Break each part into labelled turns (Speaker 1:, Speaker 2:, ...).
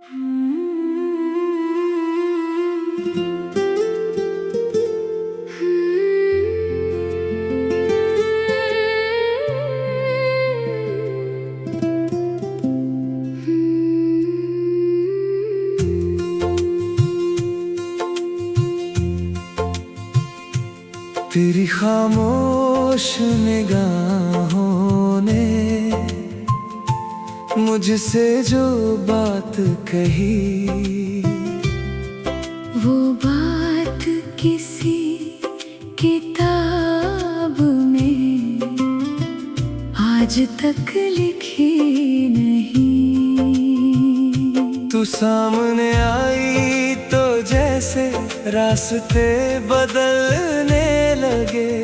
Speaker 1: तेरी खामोश निगाहों ने मुझसे जो बात कही,
Speaker 2: वो बात किसी किताब में आज तक लिखी नहीं।
Speaker 1: तू सामने आई तो जैसे रास्ते बदलने लगे,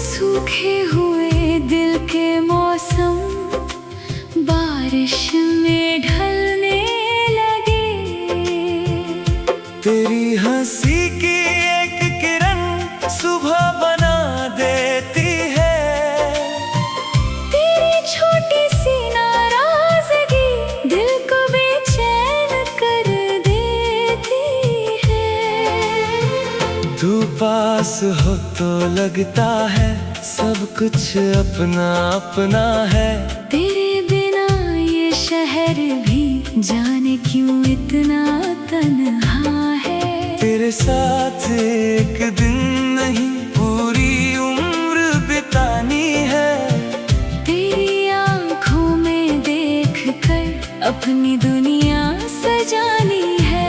Speaker 2: सूखे हुए दिल के मौसम बारिश में ढलने लगे।
Speaker 1: तेरी हंसी की एक किरण सुबह बना देती है,
Speaker 2: तेरी छोटी सी नाराजगी दिल को बेचैन कर देती है।
Speaker 1: तू पास हो तो लगता है सब कुछ अपना अपना है।
Speaker 2: तेरे बिना ये शहर भी जाने क्यों इतना तन्हा है।
Speaker 1: तेरे साथ एक दिन नहीं पूरी उम्र बितानी है।
Speaker 2: तेरी आँखों में देख कर अपनी दुनिया सजानी है।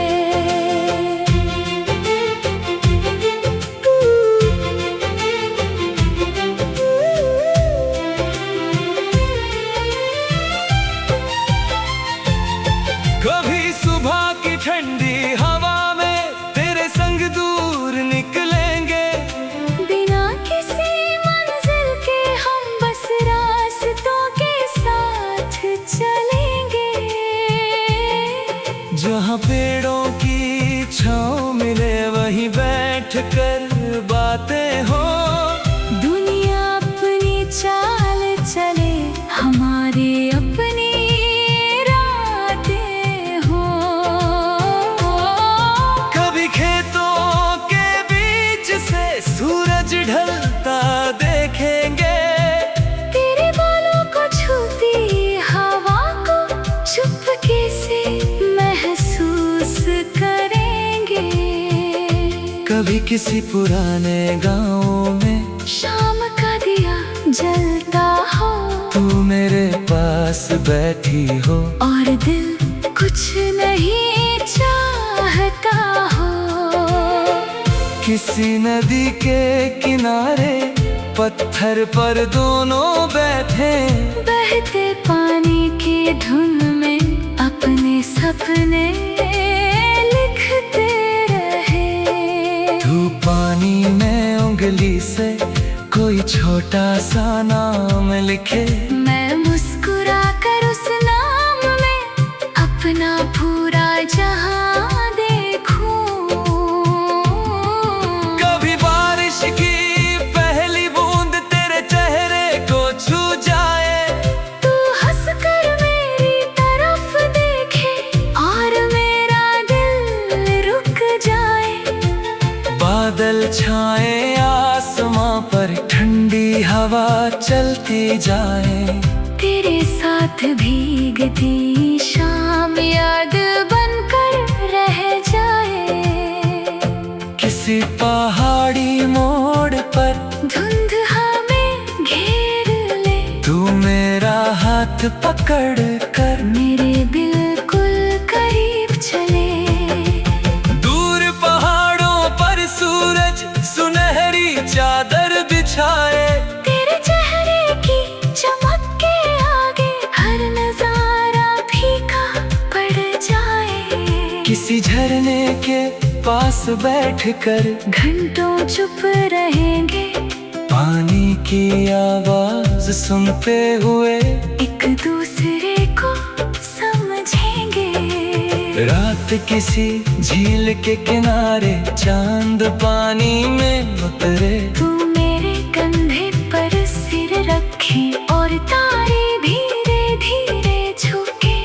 Speaker 1: कभी सुबह की ठंडी हवा में तेरे संग दूर निकलेंगे,
Speaker 2: बिना किसी मंजिल के हम बस रास्तों के साथ चलेंगे।
Speaker 1: जहाँ पेड़ों की छाँव मिले वहीं बैठ कर बातें हो।
Speaker 2: दुनिया अपनी चाल चले, हमारे अपनी रातें हो।
Speaker 1: कभी खेतों के बीच से सूरज ढलता देखेंगे,
Speaker 2: तेरे बालों को छूती हवा को चुपके से महसूस करेंगे।
Speaker 1: कभी किसी पुराने गाँव में
Speaker 2: शाम का दिया जलता हो,
Speaker 1: तू मेरे पास बैठी हो
Speaker 2: और दिल कुछ नहीं चाहता हो।
Speaker 1: किसी नदी के किनारे पत्थर पर दोनों बैठे,
Speaker 2: बहते पानी की धुन में अपने सपने लिखते रहे।
Speaker 1: तू पानी में उंगली से कोई छोटा सा नाम लिखे,
Speaker 2: मैं मुस्कुरा कर उस नाम में अपना पूरा जहां देखूं।
Speaker 1: कभी बारिश की पहली बूंद तेरे चेहरे को छू जाए,
Speaker 2: तू हंसकर मेरी तरफ देखे और मेरा दिल रुक जाए।
Speaker 1: बादल छाए आसमां पर ठंडी हवा चलती जाए,
Speaker 2: तेरे साथ भीगती शाम याद बनकर रह जाए।
Speaker 1: किसी पहाड़ी मोड़ पर
Speaker 2: धुंध हमें घेर ले,
Speaker 1: तू मेरा हाथ पकड़ कर
Speaker 2: मेरे बिल्कुल करीब चले।
Speaker 1: दूर पहाड़ों पर सूरज सुनहरी चादर बिछाए,
Speaker 2: तेरे चेहरे की चमक के आगे हर नजारा फीका पड़ जाए।
Speaker 1: किसी झरने के पास बैठकर
Speaker 2: घंटों चुप रहेंगे,
Speaker 1: पानी की आवाज सुनते हुए
Speaker 2: एक दूसरे को समझेंगे।
Speaker 1: रात किसी झील के किनारे चांद पानी में उतरे,
Speaker 2: तू मेरे कंधे पर सिर रखे और तारे धीरे धीरे झुके।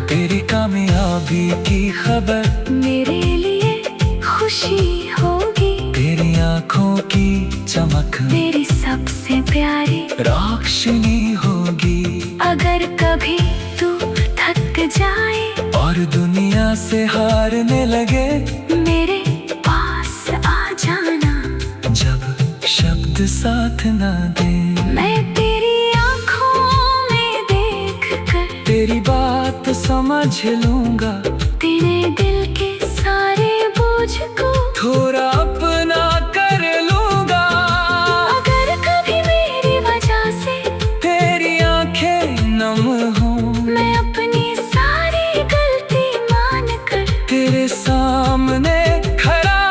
Speaker 1: तेरी कामयाबी की खबर
Speaker 2: मेरे लिए खुशी होगी।
Speaker 1: तेरी आंखों की चमक
Speaker 2: मेरी सबसे प्यारी
Speaker 1: रोशनी होगी।
Speaker 2: अगर कभी तू थक जाए
Speaker 1: और दुनिया से हारने लगे,
Speaker 2: मेरे पास आ जाना।
Speaker 1: जब शब्द साथ ना दे,
Speaker 2: मैं तेरी आँखों में देख कर
Speaker 1: तेरी बात समझ लूंगा।
Speaker 2: तेरे दिल के सारे बोझ को
Speaker 1: थोड़ा अपना कर लूंगा।
Speaker 2: अगर कभी मेरी वजह से
Speaker 1: तेरी आंखें नम हो,
Speaker 2: मैं अपनी सारी गलती मान कर
Speaker 1: तेरे सामने खड़ा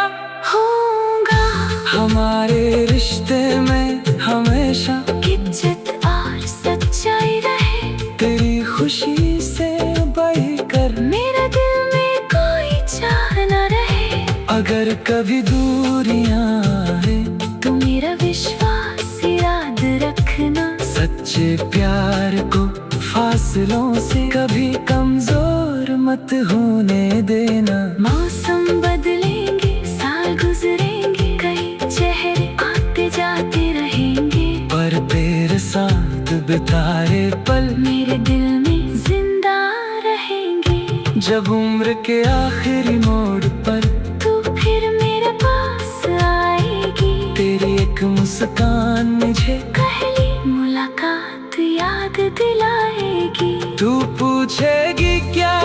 Speaker 2: होऊंगा।
Speaker 1: हमारे रिश्ते में हमेशा
Speaker 2: इज्जत और सच्चाई रहे,
Speaker 1: तेरी खुशी से बढ़कर
Speaker 2: मेरा दिल में कोई चाह न रहे।
Speaker 1: अगर कभी दूरियां आए,
Speaker 2: तू मेरा विश्वास याद रखना।
Speaker 1: सच्चे प्यार को फासलों से कभी कमजोर मत होने देना।
Speaker 2: मौसम बदलेंगे, साल गुजरेंगे, कई चेहरे आते जाते रहेंगे,
Speaker 1: पर तेरे साथ बिताए पल
Speaker 2: मेरे दिल में जिंदा रहेंगे।
Speaker 1: जब उम्र के आखिरी मोड़ पर
Speaker 2: तू फिर मेरे पास आएगी,
Speaker 1: तेरी एक मुस्कान मुझे
Speaker 2: पहली मुलाकात याद दिलाएगी।
Speaker 1: तू पूछेगी क्या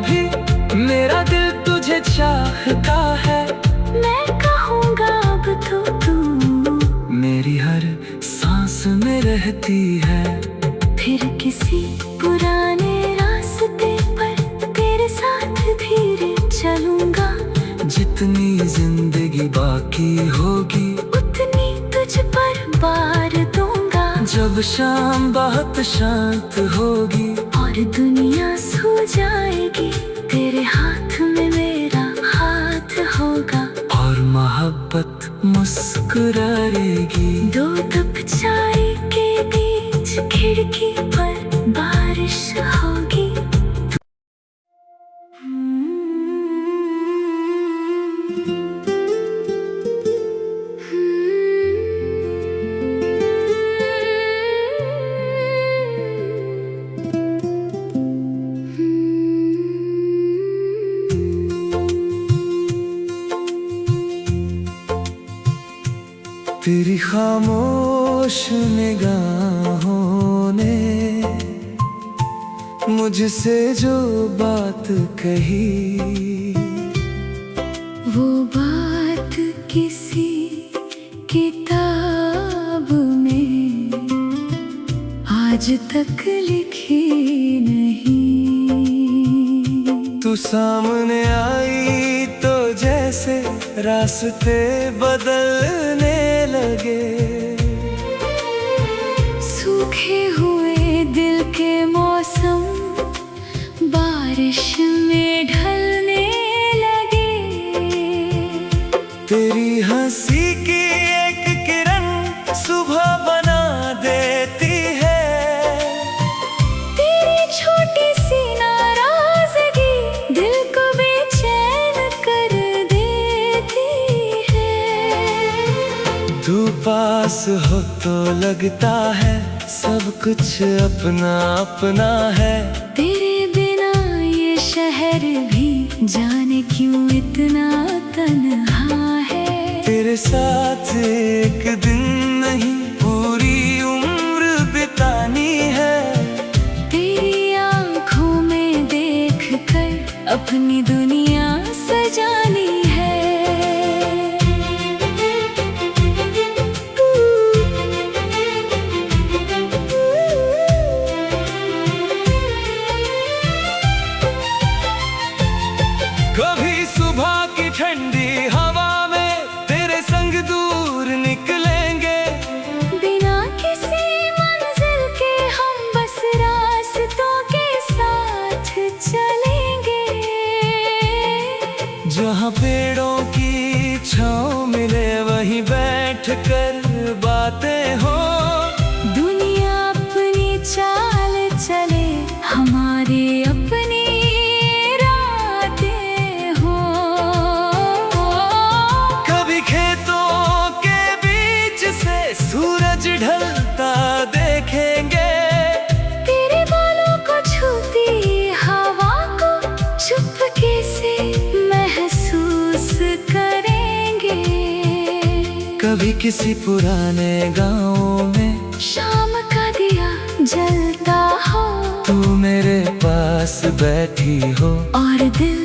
Speaker 1: भी मेरा दिल तुझे चाहता है,
Speaker 2: मैं कहूँगा अब तो तू
Speaker 1: मेरी हर सांस में रहती है।
Speaker 2: फिर किसी पुराने रास्ते पर तेरे साथ धीरे चलूंगा।
Speaker 1: जितनी जिंदगी बाकी होगी,
Speaker 2: उतनी तुझ पर बार दूंगा।
Speaker 1: जब शाम बहुत शांत होगी
Speaker 2: और दुनिया सो जाएगी, तेरे हाथ में मेरा हाथ होगा।
Speaker 1: और मोहब्बत मुस्कुराएगी।
Speaker 2: दो कप चाय के बीच खिड़की पर बारिश होगी।
Speaker 1: तेरी खामोश निगाहों ने मुझसे जो बात कही,
Speaker 2: वो बात किसी किताब में आज तक लिखी नहीं।
Speaker 1: तू सामने आई तो जैसे रास्ते बदलने लगे।
Speaker 2: सूखे हुए दिल के मौसम बारिश में ढलने लगे।
Speaker 1: तेरी हंसी की एक किरण सुबह बना देती है।
Speaker 2: तेरी छोटी सी नाराजगी दिल को बेचैन कर देती है।
Speaker 1: तू पास हो तो लगता है सब कुछ अपना अपना है।
Speaker 2: तेरे बिना ये शहर भी जाने क्यों इतना तन्हा है।
Speaker 1: तेरे साथ एक दिन नहीं पूरी उम्र बितानी है।
Speaker 2: तेरी आँखों में देख कर अपनी दुनिया सजानी है।
Speaker 1: कभी सुबह की ठंडी हवा में तेरे संग दूर निकलेंगे।
Speaker 2: बिना किसी मंजिल के हम बस रास्तों के साथ चलेंगे।
Speaker 1: जहाँ पेड़ों की छाँव मिले वहीं बैठ कर बातें हो।
Speaker 2: दुनिया अपनी चाल चले, हमारे अपनी
Speaker 1: किसी पुराने गाँव में
Speaker 2: शाम का दिया जलता हो,
Speaker 1: तू मेरे पास बैठी हो
Speaker 2: और दिल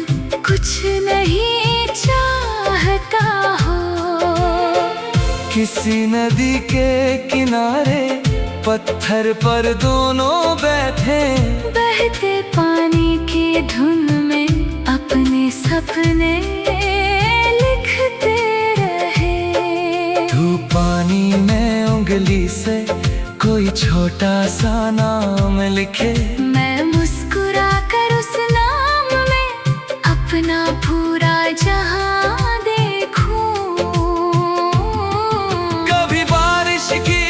Speaker 2: कुछ नहीं चाहता हो।
Speaker 1: किसी नदी के किनारे पत्थर पर दोनों बैठे,
Speaker 2: बहते पानी की धुन में अपने सपने लिखते रहे।
Speaker 1: तू पानी में उंगली से कोई छोटा सा नाम लिखे,
Speaker 2: मैं मुस्कुरा कर उस नाम में अपना पूरा जहां देखूं।
Speaker 1: कभी बारिश की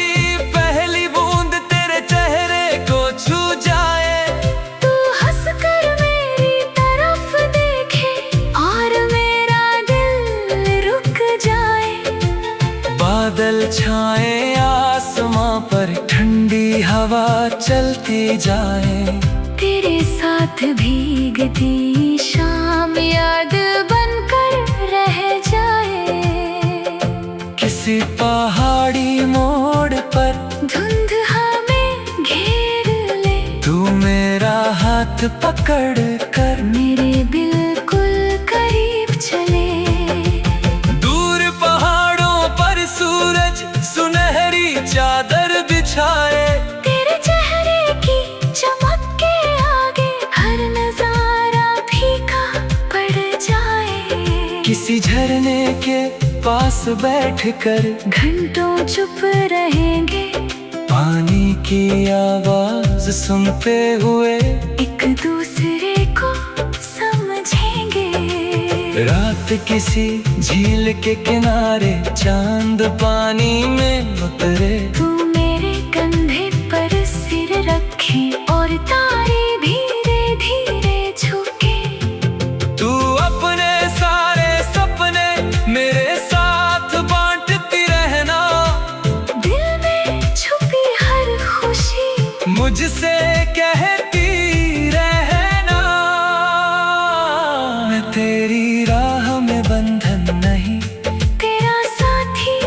Speaker 1: पहली बूंद तेरे चेहरे को छू जाए,
Speaker 2: तू हंसकर मेरी तरफ देखे और मेरा दिल रुक जाए।
Speaker 1: बादल छाए आसमां पर, ठंडी हवा चलती जाए,
Speaker 2: तेरे साथ भीगती शाम याद बनकर रह जाए।
Speaker 1: किसी पहाड़ी मोड़ पर
Speaker 2: धुंध हमें घेर ले,
Speaker 1: तू मेरा हाथ पकड़ कर
Speaker 2: मेरे बिल्कुल करीब चले।
Speaker 1: दूर पहाड़ों पर सूरज सुनहरी चादर बिछाए,
Speaker 2: तेरे चेहरे की चमक के आगे हर नजारा फीका पड़ जाए।
Speaker 1: किसी झरने के पास बैठकर
Speaker 2: घंटों चुप रहेंगे,
Speaker 1: पानी की आवाज सुनते हुए
Speaker 2: एक दूसरे को समझेंगे।
Speaker 1: रात किसी झील के किनारे चांद पानी में उतरे,
Speaker 2: तू मेरे कंधे पर सिर रखे और तारे धीरे धीरे झुके।
Speaker 1: तू अपने सारे सपने मेरे साथ बांटती रहना,
Speaker 2: दिल में छुपी हर खुशी
Speaker 1: मुझसे कहती रहना। मैं तेरी राह में बंधन नहीं,
Speaker 2: तेरा साथी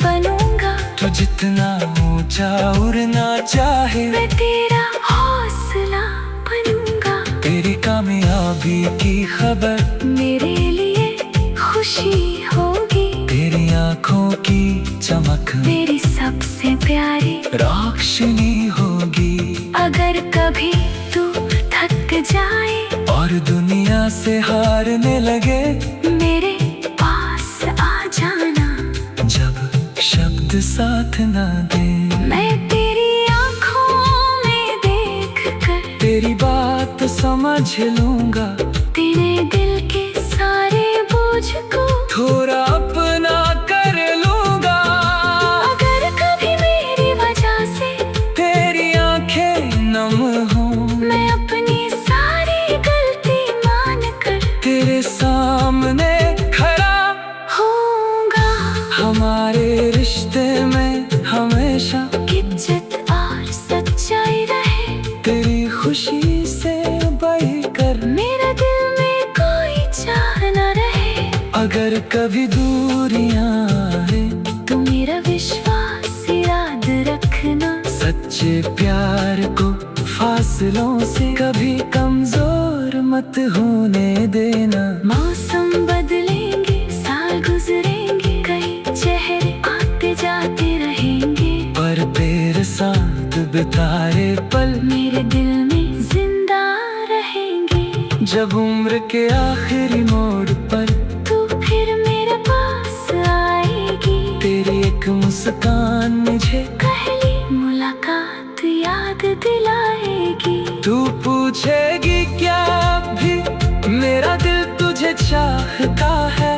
Speaker 2: बनूंगा।
Speaker 1: तू जितना ऊंचा उड़ना चाहे,
Speaker 2: मैं तेरा हौसला बनूंगा।
Speaker 1: तेरी कामयाबी की खबर
Speaker 2: मेरे लिए खुशी होगी,
Speaker 1: तेरी आंखों की चमक
Speaker 2: मेरी सबसे प्यारी
Speaker 1: रोशनी होगी।
Speaker 2: अगर कभी तू थक जाए
Speaker 1: और दुनिया से हारने लगे,
Speaker 2: मेरे पास आ जाना।
Speaker 1: जब शब्द साथ ना दे,
Speaker 2: मैं तेरी आँखों में देख कर
Speaker 1: तेरी बात समझ लूंगा,
Speaker 2: तेरे दिल के सारे बोझ को
Speaker 1: थोड़ा अपना कर लूंगा।
Speaker 2: अगर कभी मेरी वजह से
Speaker 1: तेरी आंखें नम हो,
Speaker 2: मैं अपनी सारी गलती मान कर
Speaker 1: तेरे सामने खड़ा
Speaker 2: होऊंगा।
Speaker 1: हमारे रिश्ते में हमेशा
Speaker 2: इज्जत और सच्चाई रहे,
Speaker 1: तेरी खुशी से बढ़कर
Speaker 2: मेरा दिल में कोई चाह न रहे।
Speaker 1: अगर कभी दूरियां आए,
Speaker 2: तू मेरा विश्वास याद रखना।
Speaker 1: सच्चे प्यार को फासलों से कभी कमजोर मत होने देना।
Speaker 2: मौसम बदलेंगे, साल गुजरेंगे, कई चेहरे आते जाते रहेंगे,
Speaker 1: पर तेरे साथ बिताए पल
Speaker 2: मेरे दिल में जिंदा रहेंगे।
Speaker 1: जब उम्र के आखिरी मोड़ पर
Speaker 2: तू फिर मेरे पास आएगी,
Speaker 1: तेरी एक मुस्कान मुझे
Speaker 2: पहली मुलाकात याद दिलाएगी।
Speaker 1: तू पूछेगी क्या भी मेरा दिल तुझे चाहता है,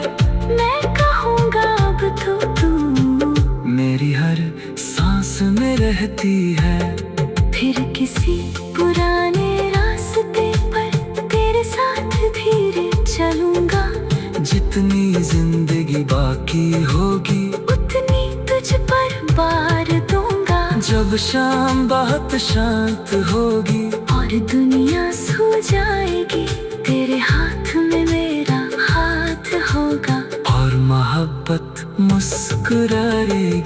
Speaker 2: मैं कहूँगा अब तो तू
Speaker 1: मेरी हर सांस में रहती है।
Speaker 2: फिर किसी पुराने रास्ते पर तेरे साथ धीरे चलूंगा।
Speaker 1: जितनी जिंदगी बाकी होगी,
Speaker 2: उतनी तुझ पर बार दूंगा।
Speaker 1: जब शाम बहुत शांत होगी
Speaker 2: और दुनिया सो जाएगी, तेरे हाथ में मेरा हाथ होगा।
Speaker 1: और मोहब्बत मुस्कुराएगी।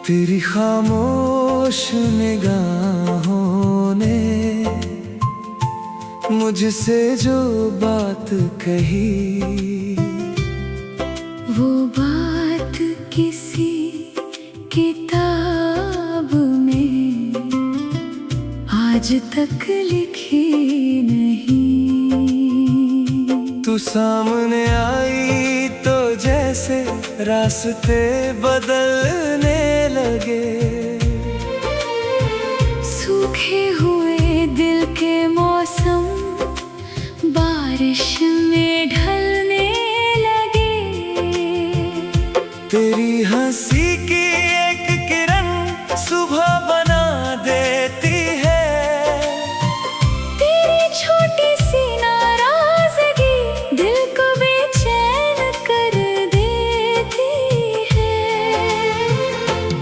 Speaker 1: तेरी खामोश निगाहों ने मुझसे जो बात कही,
Speaker 2: वो बात किसी किताब में आज तक लिखी नहीं।
Speaker 1: तू सामने आई तो जैसे रास्ते बदलने लगे,
Speaker 2: सूखे हुए दिल के मौसम बारिश में ढलने लगे।
Speaker 1: तेरी हंसी की एक किरण सुबह बना देती है,
Speaker 2: तेरी छोटी सी नाराजगी दिल को बेचैन कर देती है।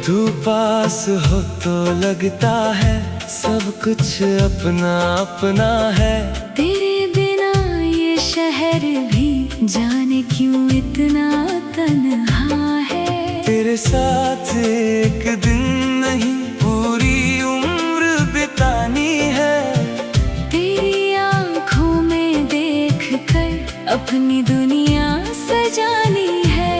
Speaker 1: तू पास हो तो लगता है सब कुछ अपना अपना है।
Speaker 2: तेरे बिना ये शहर भी जाने क्यों इतना तन्हा है।
Speaker 1: तेरे साथ एक दिन नहीं पूरी उम्र बितानी है।
Speaker 2: तेरी आँखों में देख कर अपनी दुनिया सजानी है।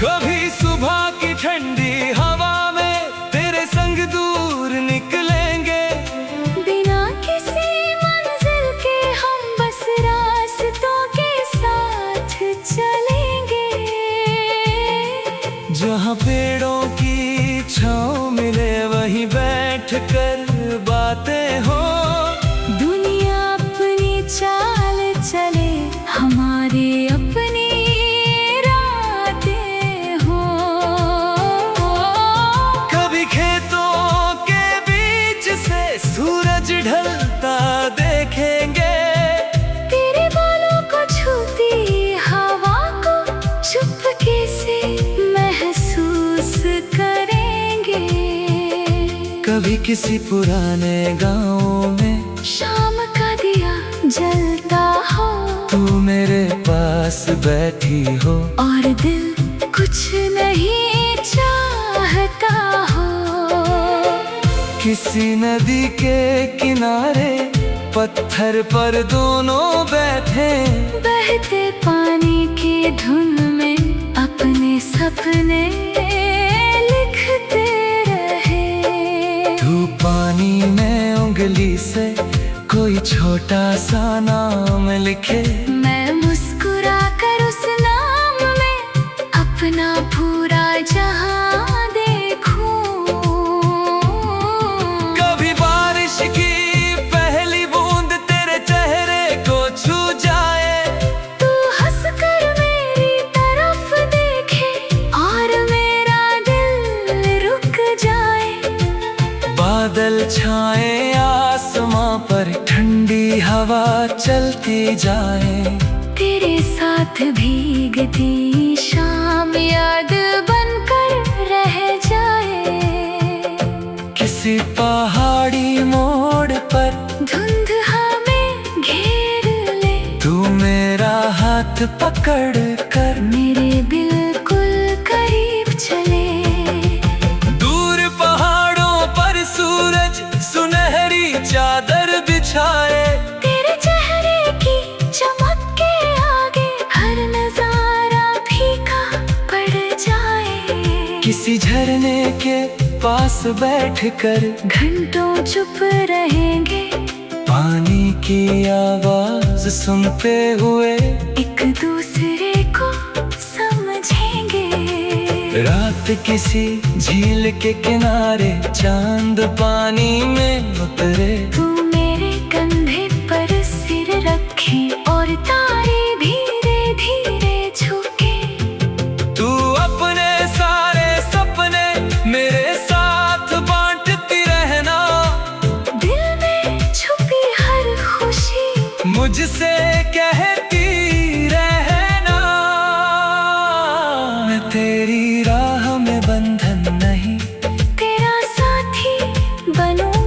Speaker 1: कभी सुबह की ठंडी हवा में तेरे संग दूर निकलेंगे,
Speaker 2: बिना किसी मंजिल के हम बस रास्तों के साथ चलेंगे।
Speaker 1: जहाँ पेड़ों की छाँव मिले वहीं बैठ कर बातें हो।
Speaker 2: दुनिया अपनी चाल चले, हमारे अपनी रातें हो।
Speaker 1: कभी खेतों के बीच से सूरज ढलता देखेंगे,
Speaker 2: तेरे बालों को छूती हवा को चुपके से महसूस करेंगे।
Speaker 1: कभी किसी पुराने गाँव में
Speaker 2: शाम का दिया जलता हो,
Speaker 1: तू मेरे पास बैठी हो
Speaker 2: और दिल कुछ नहीं चाहता हो।
Speaker 1: किसी नदी के किनारे पत्थर पर दोनों बैठे,
Speaker 2: बहते पानी की धुन में अपने सपने लिखते रहे।
Speaker 1: तू पानी में उंगली से कोई छोटा सा नाम लिखे,
Speaker 2: मैं मुस्कुरा कर उस नाम में अपना पूरा जहां देखूं।
Speaker 1: कभी बारिश की पहली बूंद तेरे चेहरे को छू जाए,
Speaker 2: तू हंसकर मेरी तरफ देखे और मेरा दिल रुक जाए।
Speaker 1: बादल छाए आसमां पर ठंडी हवा चलती जाए,
Speaker 2: तेरे साथ भीगती शाम याद बनकर रह जाए।
Speaker 1: किसी पहाड़ी मोड़ पर
Speaker 2: धुंध हमें घेर ले,
Speaker 1: तू मेरा हाथ पकड़ कर
Speaker 2: मेरे बिल्कुल करीब चले।
Speaker 1: दूर पहाड़ों पर सूरज सुनहरी चादर बिछाए,
Speaker 2: तेरे चेहरे की चमक के आगे हर नजारा फीका पड़ जाए।
Speaker 1: किसी झरने के पास बैठकर
Speaker 2: घंटों चुप रहेंगे,
Speaker 1: पानी की आवाज सुनते हुए
Speaker 2: एक दूसरे को समझेंगे।
Speaker 1: रात किसी झील के किनारे चांद पानी में उतरे,
Speaker 2: तू मेरे कंधे पर सिर रखे और तारे धीरे धीरे झुके।
Speaker 1: तू अपने सारे सपने मेरे साथ बांटती रहना,
Speaker 2: दिल में छुपी हर खुशी
Speaker 1: मुझसे कहती रहना। मैं तेरी राह में बंधन नहीं,
Speaker 2: तेरा साथी बनूं।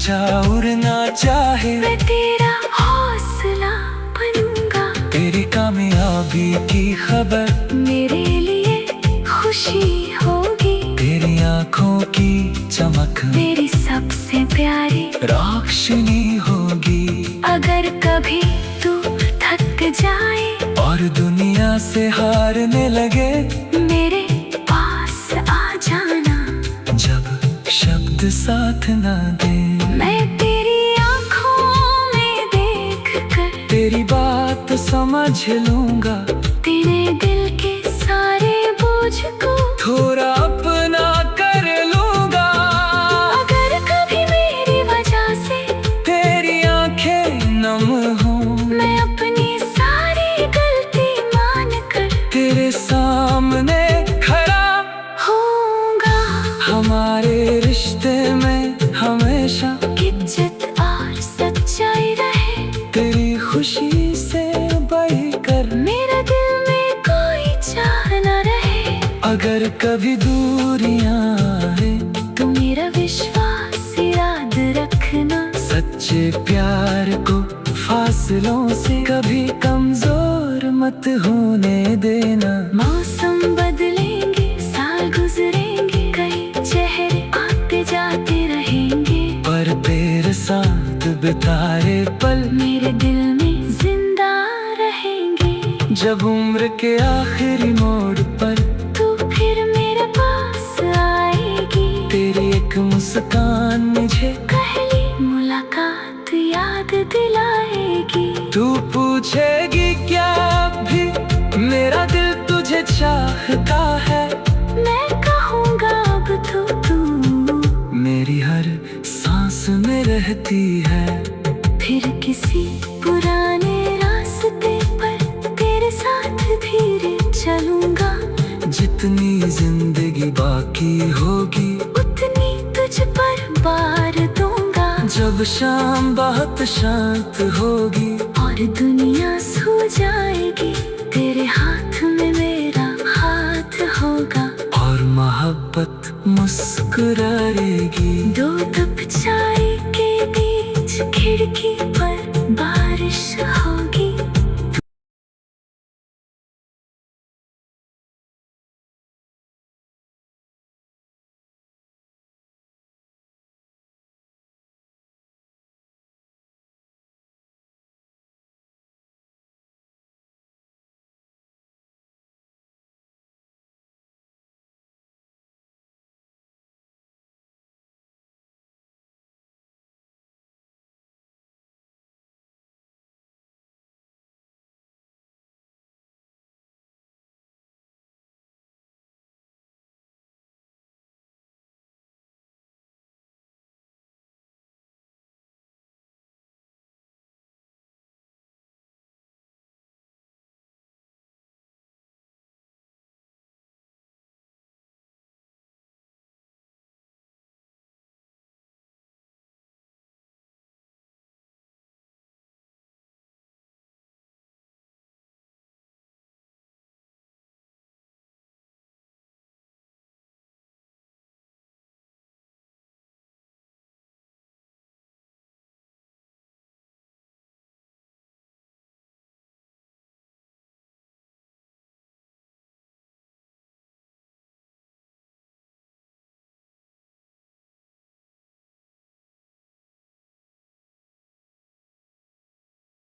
Speaker 1: ऊंचा उड़ना चाहे,
Speaker 2: मैं तेरा हौसला बनूंगा।
Speaker 1: तेरी कामयाबी की खबर
Speaker 2: मेरे लिए खुशी होगी।
Speaker 1: तेरी आंखों की चमक
Speaker 2: मेरी सबसे प्यारी
Speaker 1: रोशनी होगी।
Speaker 2: अगर कभी तू थक जाए
Speaker 1: और दुनिया से हारने लगे,
Speaker 2: मेरे पास आ जाना।
Speaker 1: जब शब्द साथ ना दे,
Speaker 2: मैं तेरी आंखों में देख कर
Speaker 1: तेरी बात समझ लूंगा।
Speaker 2: तेरे दिल के सारे बोझ को
Speaker 1: थोड़ा अपना कर लूंगा।
Speaker 2: अगर कभी मेरी वजह से
Speaker 1: तेरी आंखें नम हो,
Speaker 2: मैं अपनी सारी गलती मान कर
Speaker 1: तेरे सामने खड़ा
Speaker 2: होऊंगा।
Speaker 1: हमारे रिश्ते में हमेशा
Speaker 2: इज्जत और सच्चाई रहे,
Speaker 1: तेरी खुशी से बढ़कर
Speaker 2: मेरा दिल में कोई चाह न रहे।
Speaker 1: अगर कभी दूरियां आए,
Speaker 2: तू मेरा विश्वास याद रखना।
Speaker 1: सच्चे प्यार को फासलों से कभी कमजोर मत होने देना।
Speaker 2: मौसम बदलेंगे, साल गुजरेंगे, कई चेहरे आते जाते रहेंगे,
Speaker 1: पर तेरे साथ बिताए पल
Speaker 2: मेरे दिल में जिंदा रहेंगे।
Speaker 1: जब उम्र के आखिरी मोड़ पर
Speaker 2: तू फिर मेरे पास आएगी,
Speaker 1: तेरी एक मुस्कान मुझे
Speaker 2: पहली मुलाकात याद दिलाएगी।
Speaker 1: तू पूछेगी क्या भी मेरा दिल तुझे चाहता है,
Speaker 2: मैं कहूँगा अब तो तू
Speaker 1: मेरी हर सांस में रहती है।
Speaker 2: फिर किसी पुराने रास्ते पर तेरे साथ धीरे चलूंगा।
Speaker 1: जितनी जिंदगी बाकी होगी,
Speaker 2: उतनी तुझ पर बार दूंगा।
Speaker 1: जब शाम बहुत शांत होगी
Speaker 2: और दुनिया सो जाएगी, तेरे हाथ